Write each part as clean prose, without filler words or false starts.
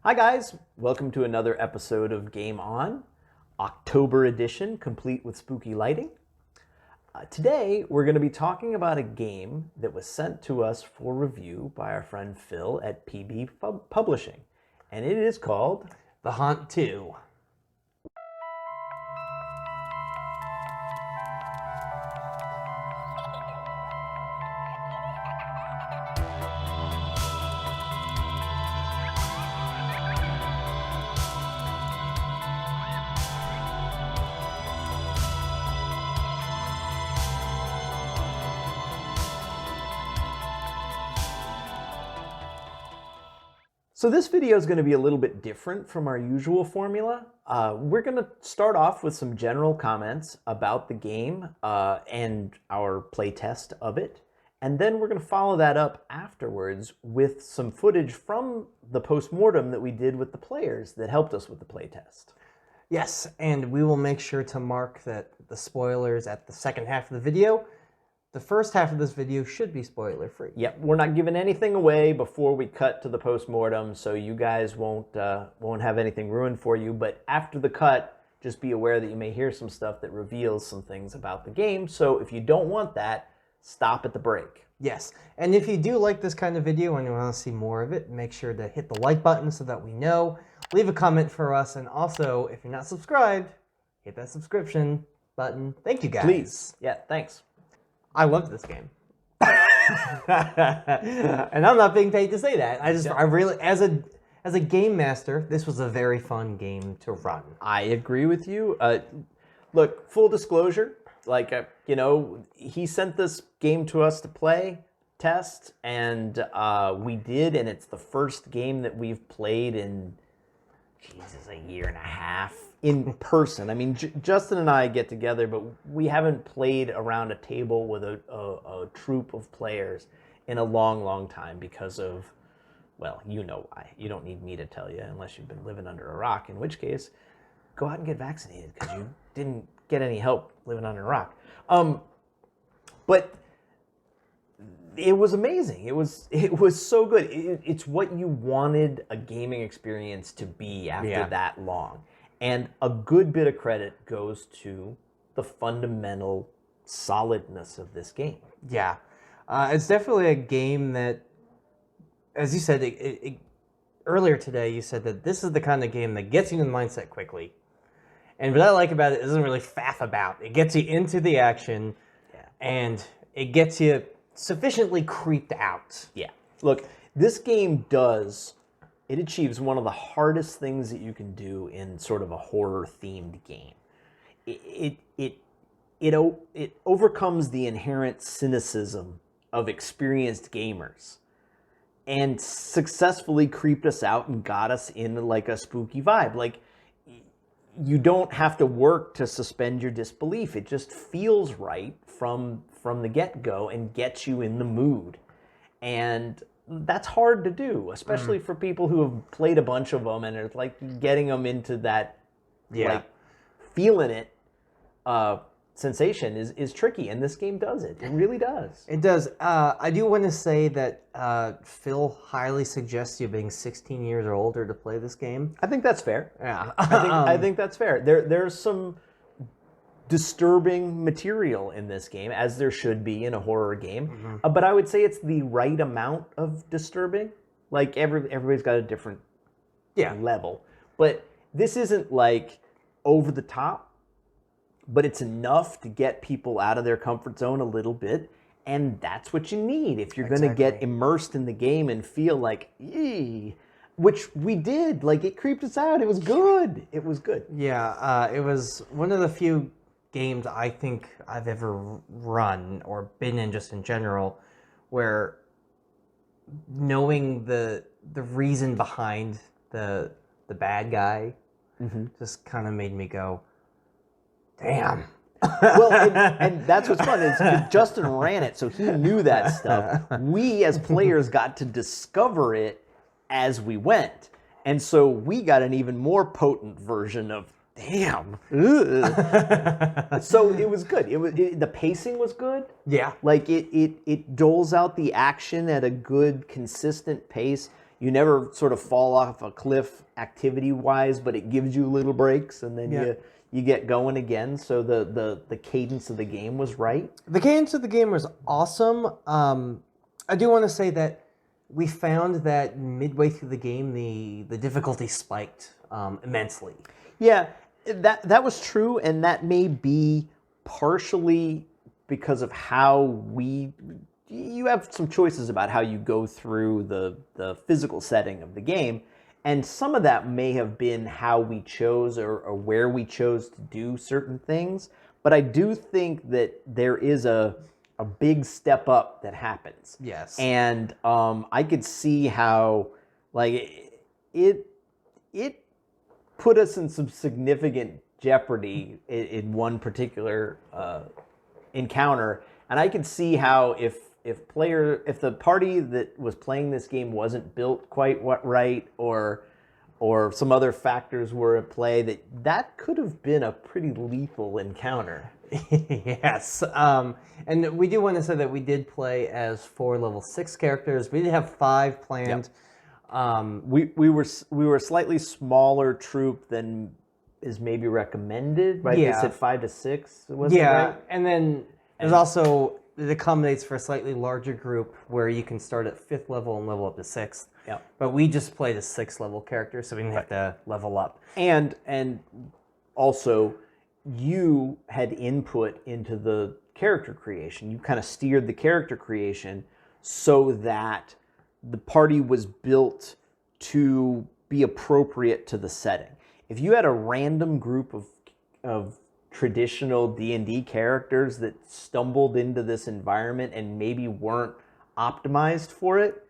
Hi guys, welcome to another episode of Game On, October edition, complete with spooky lighting. Today we're going to be talking about a game that was sent to us for review by our friend Phil at PB Publishing, and it is called The Haunt 2. So this video is going to be a little bit different from our usual formula. We're going to start off with some general comments about the game and our playtest of it. And then we're going to follow that up afterwards with some footage from the post-mortem that we did with the players that helped us with the playtest. Yes, and we will make sure to mark that the spoilers at the second half of the video. The first half of this video should be spoiler-free. Yep, we're not giving anything away before we cut to the post-mortem, so you guys won't have anything ruined for you. But after the cut, just be aware that you may hear some stuff that reveals some things about the game. So if you don't want that, stop at the break. Yes, and if you do like this kind of video and you want to see more of it, make sure to hit the like button so that we know. Leave a comment for us, and also, if you're not subscribed, hit that subscription button. Thank you, guys. Please. Yeah, thanks. I love this game. And I'm not being paid to say that. I really, as a game master, this was a very fun game to run. I agree with you. Look, full disclosure, he sent this game to us to play, test, and we did, and it's the first game that we've played in, a year and a half in person. I mean, Justin and I get together, but we haven't played around a table with a troop of players in a long, long time because of, well, you know why. You don't need me to tell you unless you've been living under a rock, in which case, go out and get vaccinated because you didn't get any help living under a rock. But it was amazing. It was so good. It's what you wanted a gaming experience to be after that long. And a good bit of credit goes to the fundamental solidness of this game. Yeah. It's definitely a game that, as you said earlier today, you said that this is the kind of game that gets you in the mindset quickly. And what I like about it isn't really faff about. It gets you into the action, and it gets you sufficiently creeped out. Yeah. Look, this game it achieves one of the hardest things that you can do in sort of a horror-themed game. It overcomes the inherent cynicism of experienced gamers and successfully creeped us out and got us in like a spooky vibe. Like, you don't have to work to suspend your disbelief. It just feels right from the get-go and gets you in the mood. And that's hard to do, especially for people who have played a bunch of them, and it's like getting them into that, like, feeling it sensation is tricky, and this game does it. It really does. It does. I do want to say that Phil highly suggests you being 16 years or older to play this game. I think that's fair. Yeah. I think that's fair. There's some disturbing material in this game, as there should be in a horror game. But I would say it's the right amount of disturbing. Like, everybody's got a different level. But this isn't, like, over the top, but it's enough to get people out of their comfort zone a little bit. And that's what you need if you're going to get immersed in the game and feel like, eee. Which we did. Like, it creeped us out. It was good. It was good. Yeah, it was one of the few games I think I've ever run or been in just in general where knowing the reason behind the bad guy just kind of made me go, damn. Well, and that's what's fun is 'cause Justin ran it, so he knew that stuff. We as players got to discover it as we went, and so we got an even more potent version of damn. So it was good. The pacing was good. Yeah. Like it doles out the action at a good, consistent pace. you never sort of fall off a cliff activity-wise, but it gives you little breaks, and then you get going again. So the cadence of the game was right. The cadence of the game was awesome. I do want to say that we found that midway through the game, the difficulty spiked immensely. Yeah, that was true, and that may be partially because of how you have some choices about how you go through the physical setting of the game, and some of that may have been how we chose or where we chose to do certain things. But I do think that there is a big step up that happens. Yes. And I could see how like it put us in some significant jeopardy in one particular encounter, and I could see how if the party that was playing this game wasn't built quite right, or some other factors were at play, that could have been a pretty lethal encounter. Yes. And we do want to say that we did play as 4 level 6 characters. We did have 5 planned. Yep. We were a slightly smaller troop than is maybe recommended, right? Yeah. They said 5 to 6, was it right? And then there's also, it accommodates for a slightly larger group where you can start at 5th level and level up to 6th. Yeah. But we just played a 6th level character, so we didn't have to level up. And also, you had input into the character creation. You kind of steered the character creation so that the party was built to be appropriate to the setting. If you had a random group of traditional D&D characters that stumbled into this environment and maybe weren't optimized for it,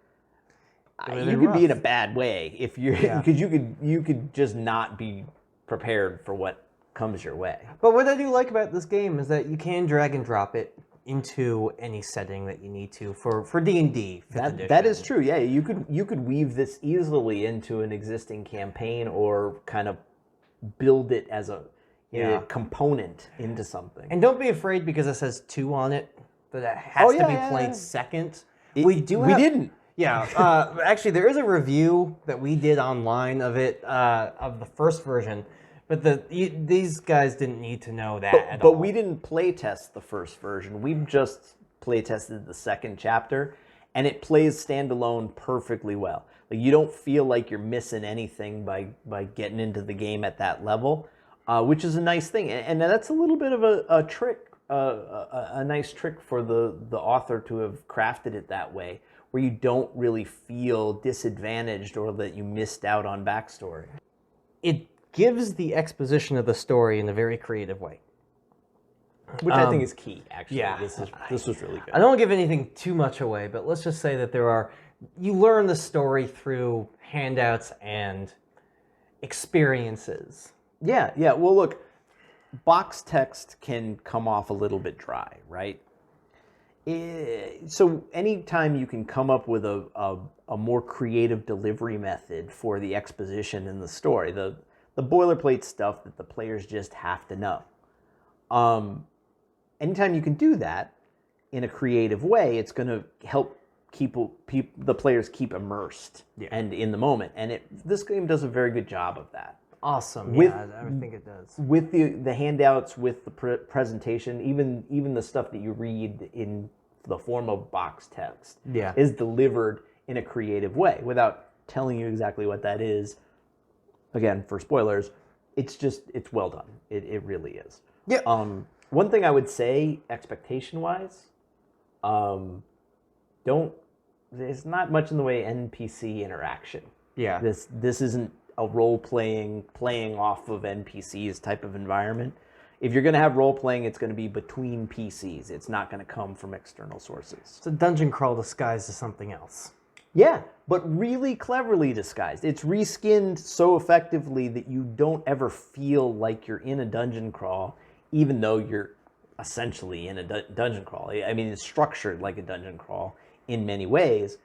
you could be in a bad way if you're because you could just not be prepared for what comes your way. But what I do like about this game is that you can drag and drop it into any setting that you need to for D&D. That is true. Yeah, you could weave this easily into an existing campaign or kind of build it as a component into something. And don't be afraid because it says 2 on it that it has to be played second. We didn't. Yeah, actually, there is a review that we did online of it, of the first version, but these guys didn't need to know that at all. But we didn't play test the first version. We've just play tested the second chapter, and it plays standalone perfectly well. Like, you don't feel like you're missing anything by getting into the game at that level, which is a nice thing. And that's a little bit of a trick, a nice trick for the author to have crafted it that way, where you don't really feel disadvantaged or that you missed out on backstory. It gives the exposition of the story in a very creative way. Which I think is key, actually. Yeah. This was really good. I don't want to give anything too much away, but let's just say that you learn the story through handouts and experiences. Yeah. Well, look, box text can come off a little bit dry, right? So anytime you can come up with a more creative delivery method for the exposition in the story, the boilerplate stuff that the players just have to know. Anytime you can do that in a creative way, it's going to help keep the players keep immersed and in the moment. And this game does a very good job of that. Awesome. I think it does. With the handouts, with the presentation, even the stuff that you read in the form of box text is delivered in a creative way without telling you exactly what that is. Again, for spoilers, it's well done. It really is. Yeah. One thing I would say, expectation-wise, there's not much in the way NPC interaction. Yeah. This isn't a role-playing off of NPCs type of environment. If you're going to have role-playing, it's going to be between PCs. It's not going to come from external sources. It's a dungeon crawl disguised as something else. Yeah, but really cleverly disguised. It's reskinned so effectively that you don't ever feel like you're in a dungeon crawl, even though you're essentially in a dungeon crawl. I mean, it's structured like a dungeon crawl in many ways,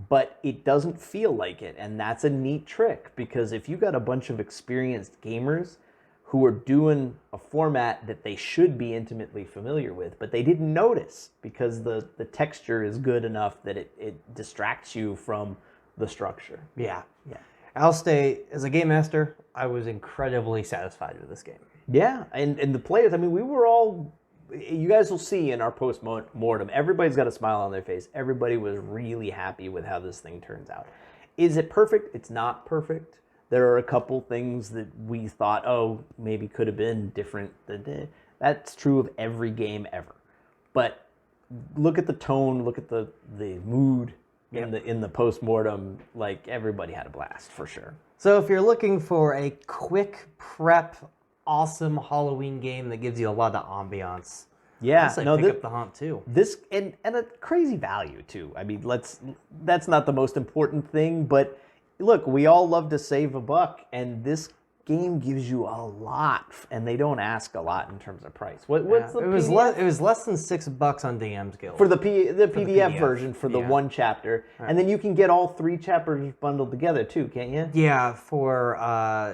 but it doesn't feel like it. And that's a neat trick, because if you got a bunch of experienced gamers who are doing a format that they should be intimately familiar with, but they didn't notice because the texture is good enough that it distracts you from the structure. Yeah. Yeah. I'll stay, as a game master, I was incredibly satisfied with this game. Yeah, and the players, I mean, we were all, you guys will see in our post-mortem, everybody's got a smile on their face. Everybody was really happy with how this thing turns out. Is it perfect? It's not perfect. There are a couple things that we thought, oh, maybe could have been different. That's true of every game ever. But look at the tone, look at the mood in the post-mortem. Like, everybody had a blast, for sure. So if you're looking for a quick prep, awesome Halloween game that gives you a lot of ambiance, Yeah, I'd say pick up The Haunt too. This and a crazy value too. I mean, that's not the most important thing, but look, we all love to save a buck, and this game gives you a lot, and they don't ask a lot in terms of price. What's the it was PDF? it was less than $6 on DM's Guild For the PDF version for the yeah. one chapter, and then you can get all 3 chapters bundled together too, can't you? Yeah, for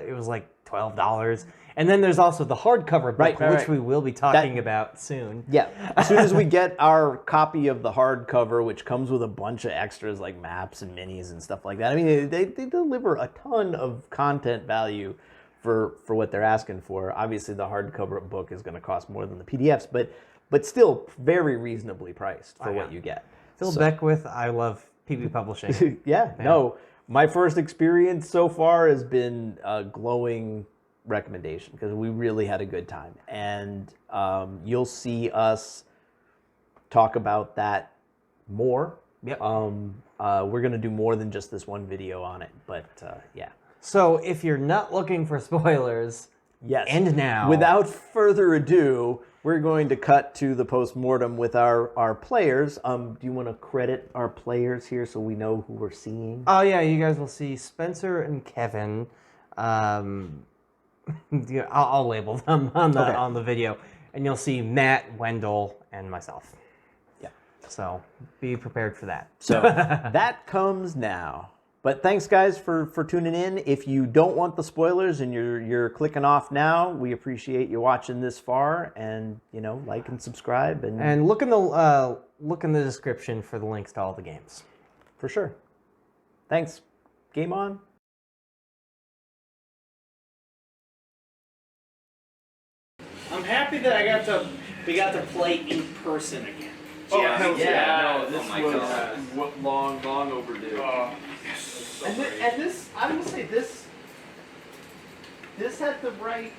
it was like $12. And then there's also the hardcover book, which we will be talking about soon. Yeah, as soon as we get our copy of the hardcover, which comes with a bunch of extras like maps and minis and stuff like that. I mean, they deliver a ton of content value for what they're asking for. Obviously, the hardcover book is going to cost more than the PDFs, but still very reasonably priced for what you get. Phil Beckwith, I love PB Publishing. Yeah, no, my first experience so far has been a glowing recommendation because we really had a good time, and you'll see us talk about that more. Yep. We're gonna do more than just this one video on it, but yeah. So if you're not looking for spoilers, Yes. and now, without further ado, we're going to cut to the post-mortem with our players. Do you want to credit our players here so we know who we're seeing? Oh yeah, you guys will see Spencer and Kevin. Yeah, I'll label them on the video, and you'll see Matt, Wendell, and myself. Yeah. So be prepared for that. So that comes now. But thanks, guys, for tuning in. If you don't want the spoilers and you're clicking off now, we appreciate you watching this far, and like and subscribe and look in the description for the links to all the games. For sure. Thanks. Game on. I'm happy that we got to play in person again. Oh, no, this oh my was God. long overdue. Oh, And this, I would say this had the right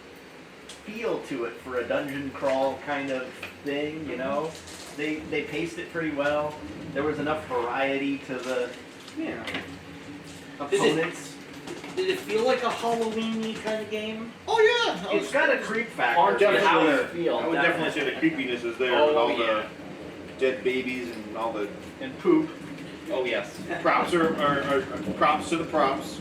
feel to it for a dungeon crawl kind of thing, They paced it pretty well. There was enough variety to the opponents. Did it feel like a Halloween-y kind of game? Oh yeah, It's got a creep factor. I would feel. definitely say the creepiness is there with all the dead babies and all the And poop. Oh yes. props are props to the props.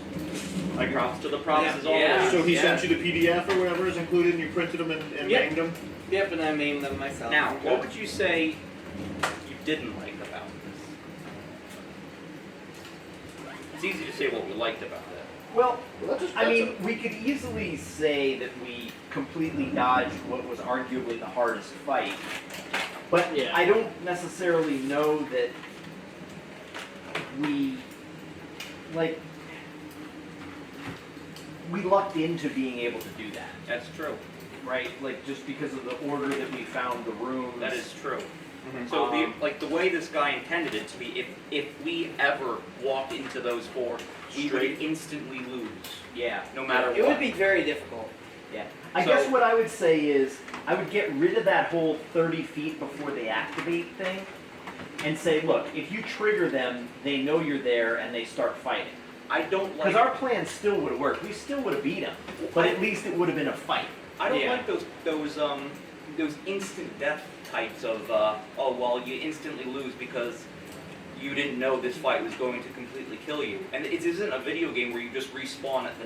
Like props to the props Yeah. as always. So he sent you the PDF or whatever is included, and you printed them and named them. Yep, and I named them myself. Now, what would you say you didn't like about this? It's easy to say what we liked about it. Well, we could easily say that we completely dodged what was arguably the hardest fight. But I don't necessarily know that we lucked into being able to do that. That's true. Right? Like, just because of the order that we found the rooms. That is true. So the way this guy intended it to be, if we ever walked into those 4, we would instantly lose. Yeah. No matter what. It would be very difficult. Yeah. I guess what I would say is, I would get rid of that whole 30 feet before they activate thing, and say, look, if you trigger them, they know you're there and they start fighting. I don't like... Because our plan still would have worked. We still would have beat them, but at least it would have been a fight. I don't like those instant death types of you instantly lose because you didn't know this fight was going to completely kill you. And it isn't a video game where you just respawn at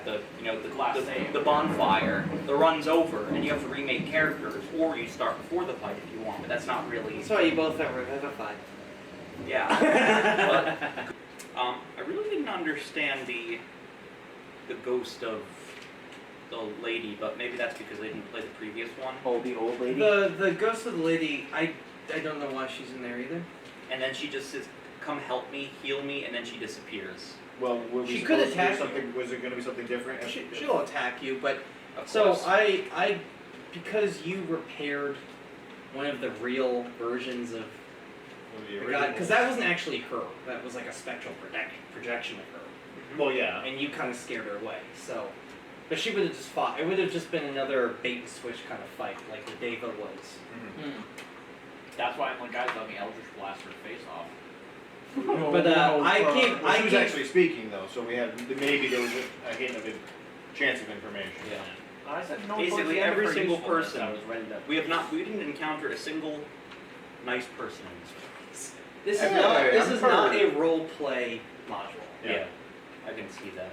the bonfire, the run's over, and you have to remake characters, or you start before the fight if you want, but that's not really... That's why you both got revivified. Yeah. But, I really didn't understand the ghost of the lady, but maybe that's because I didn't play the previous one. Oh, the old lady? The ghost of the lady, I don't know why she's in there either. And then she just says, come help me, heal me, and then she disappears. Well, were we She could supposed to do attack you. something? Was it going to be something different? She'll attack you, but Of so course. I because you repaired one of the real versions of the god, because that wasn't actually her. That was like a spectral projection of her, Well, yeah. and you kind of scared her away. So, but she would have just fought. It would have just been another bait and switch kind of fight, like the Deva was. That's why I'm like, guys, let me Eldritch Blast her face off. But I gave. Well, she was gave- actually speaking though, so we had maybe there was a hint of a chance of information. Yeah. I said no. Basically, every single person. I was ready to. We didn't encounter a single nice person in this place. This is Hey, not. This I'm is not heard. a role play module. Yeah. I can see that.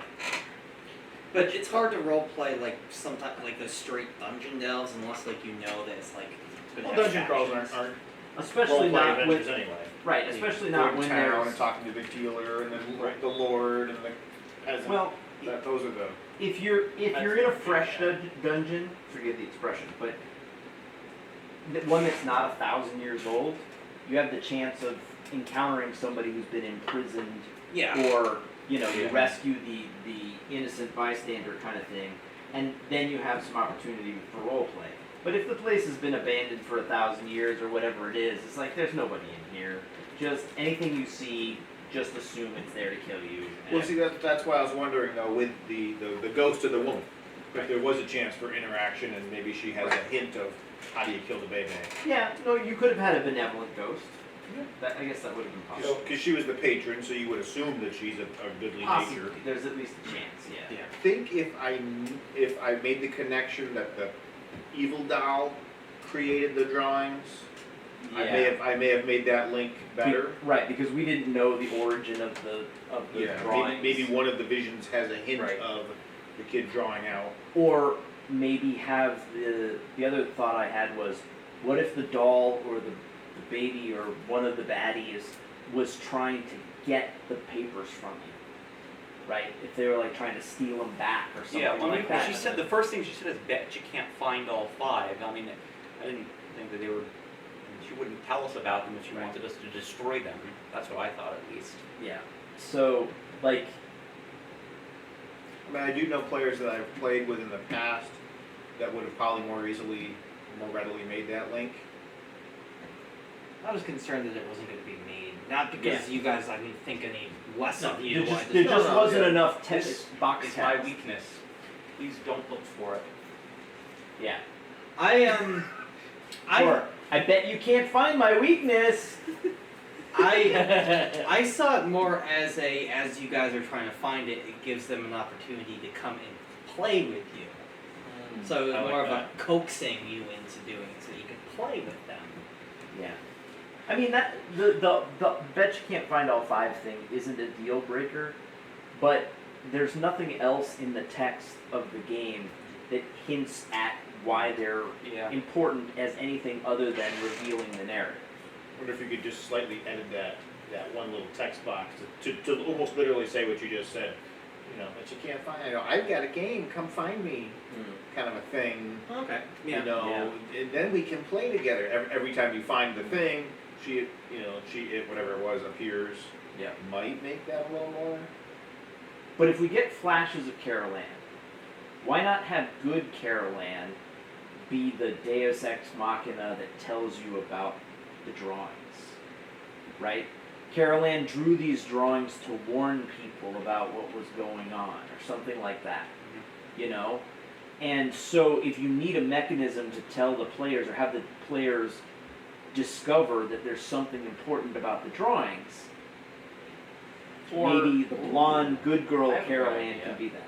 But it's hard to role play like sometimes like the straight dungeon delves unless like you know that it's like. Well, dungeon crawls aren't Especially role-play not adventures when, anyway. right. Especially not Going when to town there's and talking to the dealer and then the lord and the peasant. well. Those are the. If you're in a fresh dungeon, forgive the expression, but one that's not 1,000 years old, you have the chance of encountering somebody who's been imprisoned, Yeah. or you rescue the innocent bystander kind of thing, and then you have some opportunity for role play. But if the place has been abandoned for 1,000 years or whatever it is, it's like there's nobody in here. Just anything you see, just assume it's there to kill you. Well, see, that's why I was wondering though, with the ghost of the woman, if there was a chance for interaction and maybe she has a hint of how do you kill the baby. Yeah, no, you could have had a benevolent ghost. I guess that would have been possible. Because she was the patron, so you would assume that she's a goodly nature. There's at least a chance, yeah. I think if I made the connection that the evil doll created the drawings, I may have made that link better. Right, because we didn't know the origin of the drawings. Maybe one of the visions has a hint Right. of the kid drawing out. Or maybe have the other thought I had was, what if the doll or the baby or one of the baddies was trying to get the papers from you? Right? If they were like trying to steal them back or something Yeah, well, like that. she said the first thing she said is, "Bet you can't find all 5." I mean, I didn't think that they were. She wouldn't tell us about them if she wanted us to destroy them. That's what I thought, at least. Yeah. So, like, I mean, I do know players that I've played with in the past that would have probably more readily made that link. I was concerned that it wasn't going to be made, not because you guys I didn't think any less of you. there I just, there just- just wasn't yeah. enough This text box It's my text. weakness. Please don't look for it. Yeah. I I bet you can't find my weakness. I saw it more as you guys are trying to find it, it gives them an opportunity to come and play with you. So it was I like more of that. a coaxing you into doing it so you could play with them. Yeah. I mean that the bet you can't find all 5 thing isn't a deal breaker, but there's nothing else in the text of the game that hints at why they're Yeah. important as anything other than revealing the narrative. I wonder if you could just slightly edit that one little text box to almost literally say what you just said. You know, that you can't find. You know, I've got a game. Come find me, kind of a thing. Okay. You know, and then we can play together. Every time you find the thing, whatever it was appears. Yeah. Might make that a little more. But if we get flashes of Carol Ann, why not have good Carol Ann be the Deus Ex Machina that tells you about the drawings, right? Carol Ann drew these drawings to warn people about what was going on, or something like that, you know? And so if you need a mechanism to tell the players, or have the players discover that there's something important about the drawings, Or- maybe the blonde good girl I have a Carol good Ann idea. can be that.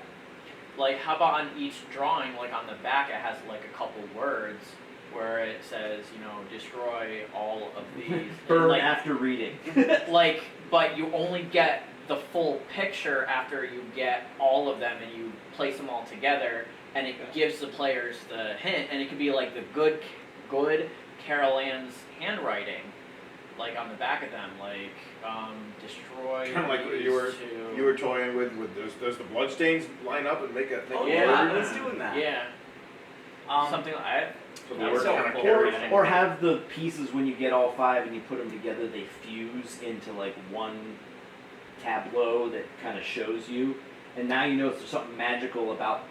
Like, how about on each drawing, like on the back, it has like a couple words where it says, you know, destroy all of these. Burn like, after reading. like, but you only get the full picture after you get all of them and you place them all together, and it gives the players the hint, and it could be like the good Carol Ann's handwriting, like on the back of them, like destroy. Kind of like these you were toying with does the bloodstains line up and make a Oh, word? yeah, Let's doing that. Yeah. Something like So the that. word So kinda cool. carries Yeah. Or have the pieces when you get all 5 and you put them together, they fuse into like one tableau that kind of shows you, and now you know there's something magical about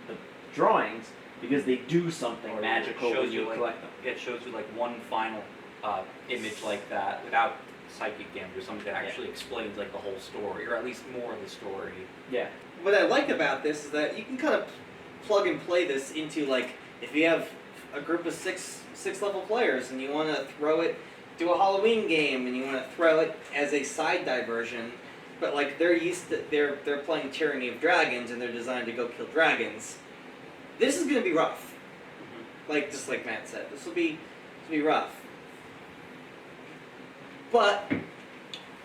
the drawings because they do something Or it magical when shows you you, like, collect them. It shows you like one final image like that without psychic damage or something that actually explains like the whole story, or at least more of the story. Yeah. What I like about this is that you can kind of plug and play this into, like, if you have a group of six level players and you want to throw it, do a Halloween game, and you want to throw it as a side diversion, but like they're playing Tyranny of Dragons and they're designed to go kill dragons. This is gonna be rough. Like, just like Matt said, this will be rough. But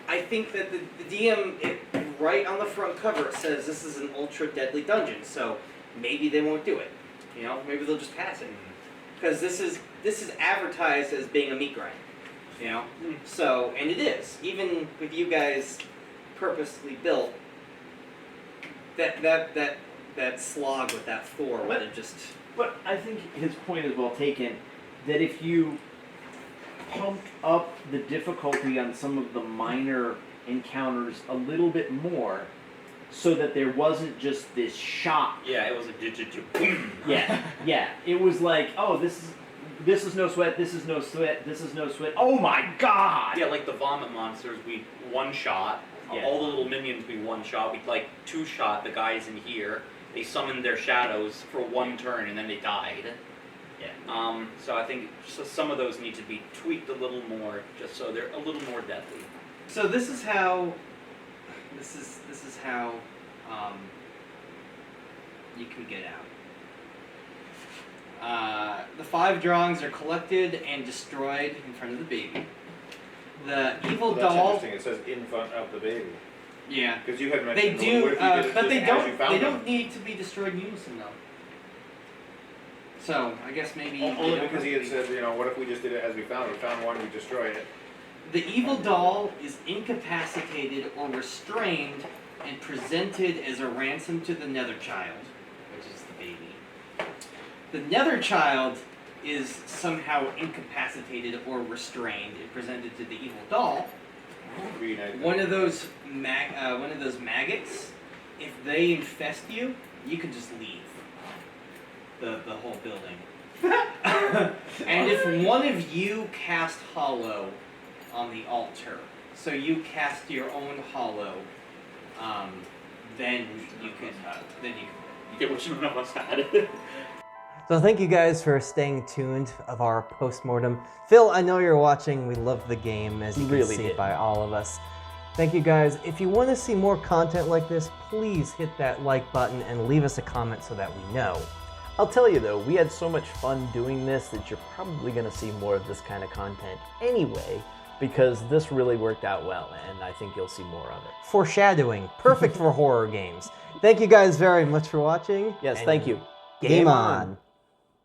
I think that the DM, right on the front cover, it says this is an ultra deadly dungeon. So maybe they won't do it. You know, maybe they'll just pass it, because this is advertised as being a meat grind. You know, so, and it is. Even with you guys purposely built, that slog with that Thor would have just. But I think his point is well taken, that if you pumped up the difficulty on some of the minor encounters a little bit more, so that there wasn't just this shock. Yeah, it was a digital. Yeah. It was like, oh, this is no sweat, this is no sweat, this is no sweat. Oh my god! Yeah, like the vomit monsters, we one shot. Yeah. All the little minions we one shot. We like two shot the guys in here. They summoned their shadows for one turn and then they died. Yeah. So I think some of those need to be tweaked a little more, just so they're a little more deadly. So this is how. This is how you can get out. The 5 drawings are collected and destroyed in front of the baby. The evil Well, that's doll. interesting. It says in front of the baby. Yeah. Because you had They mentioned. do, what if you did it but just they as don't. you found They them? don't need to be destroyed in unison though. So I guess maybe. they Only don't because he have had to be. said, you know, what if we just did it as we found it? We found one, we destroyed it. The evil doll is incapacitated or restrained and presented as a ransom to the nether child, which is the baby. The nether child is somehow incapacitated or restrained and presented to the evil doll. Reunite One them. of those maggots, if they infest you, you can just leave the whole building. And if one of you cast Hollow on the altar, so you cast your own Hollow, then you can Get what none of us had. So thank you guys for staying tuned of our post-mortem. Phil, I know you're watching. We love the game, as you can Really see did. by all of us. Thank you guys. If you want to see more content like this, please hit that like button and leave us a comment so that we know. I'll tell you though, we had so much fun doing this that you're probably going to see more of this kind of content anyway, because this really worked out well, and I think you'll see more of it. Foreshadowing, perfect for horror games. Thank you guys very much for watching. Yes, and thank you. Game on.